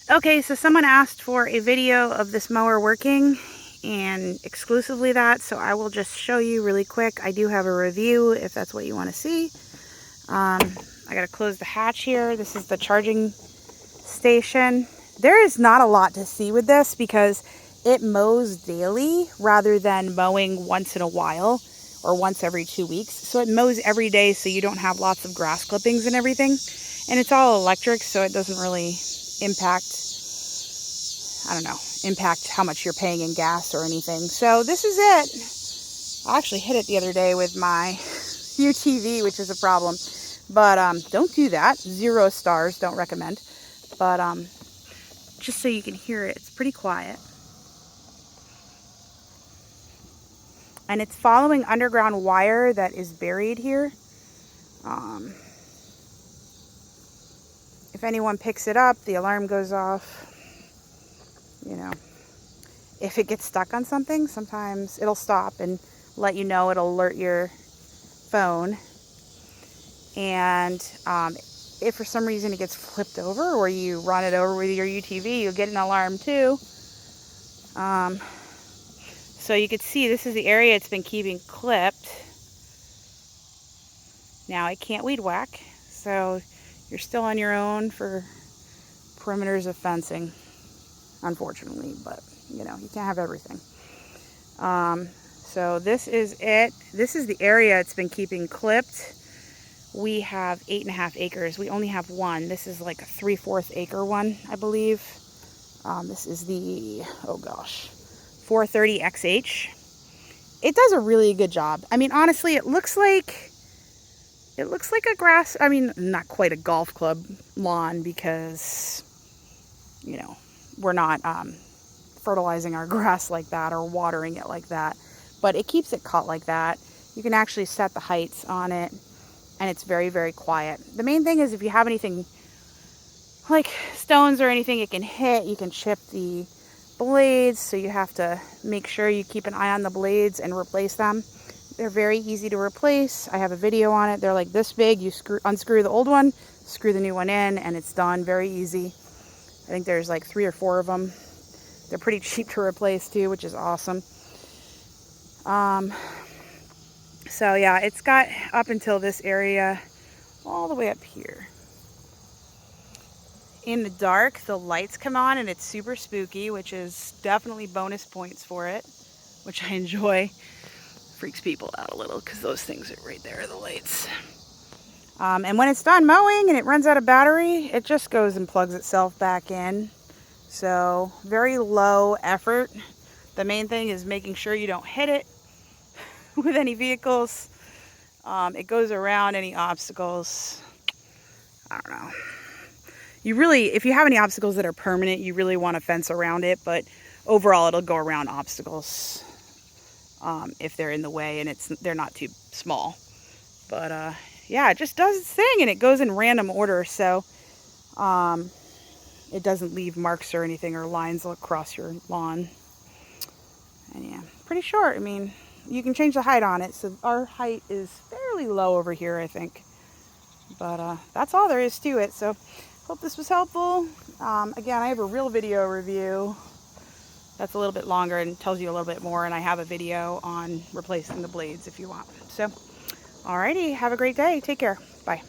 Okay, so someone asked for a video of this mower working, and exclusively that, so I will just show you really quick. I do have a review if that's what you want to see. I gotta close the hatch here. This is the charging station. There is not a lot to see with this because it mows daily rather than mowing once in a while or once every 2 weeks. So it mows every day, so you don't have lots of grass clippings and everything. And it's all electric, so it doesn't really impact, I don't know, impact how much you're paying in gas or anything. So this is it. I actually hit it the other day with my UTV, which is a problem. But don't do that. 0 stars, don't recommend. But just so you can hear it, it's pretty quiet. And it's following underground wire that is buried here. If anyone picks it up, the alarm goes off. You know, if it gets stuck on something, sometimes it'll stop and let you know. It'll alert your phone. And if for some reason it gets flipped over or you run it over with your UTV, you'll get an alarm too. So you can see this is the area it's been keeping clipped. Now it can't weed whack, so you're still on your own for perimeters of fencing, unfortunately, but you know, you can't have everything. So this is it. This is the area it's been keeping clipped. We have 8.5 acres. We only have one. This is like a 3/4 acre one, I believe. This is the, oh gosh, 430XH. It does a really good job. I mean, honestly, it looks like a grass, I mean, not quite a golf club lawn because, you know, we're not fertilizing our grass like that or watering it like that. But it keeps it cut like that. You can actually set the heights on it, and it's very, very quiet. The main thing is if you have anything like stones or anything it can hit, you can chip the blades, so you have to make sure you keep an eye on the blades and replace them. They're very easy to replace. I have a video on it. They're like this big. You unscrew the old one, screw the new one in, and it's done. Very easy. I think there's like 3 or 4 of them. They're pretty cheap to replace too, which is awesome. So yeah, it's got up until this area all the way up here. In the dark, the lights come on and it's super spooky, which is definitely bonus points for it, which I enjoy. Freaks people out a little because those things are right there, the lights. And when it's done mowing and it runs out of battery, it just goes and plugs itself back in. So very low effort. The main thing is making sure you don't hit it with any vehicles. It goes around any obstacles. I don't know. You really, if you have any obstacles that are permanent, you really want to fence around it, but overall it'll go around obstacles if they're in the way and they're not too small. But yeah, it just does its thing and it goes in random order, so it doesn't leave marks or anything or lines across your lawn. And yeah, pretty short. I mean, you can change the height on it, so our height is fairly low over here, I think. But that's all there is to it. So hope this was helpful. Again, I have a real video review that's a little bit longer and tells you a little bit more, and I have a video on replacing the blades if you want. So alrighty, have a great day. Take care. Bye.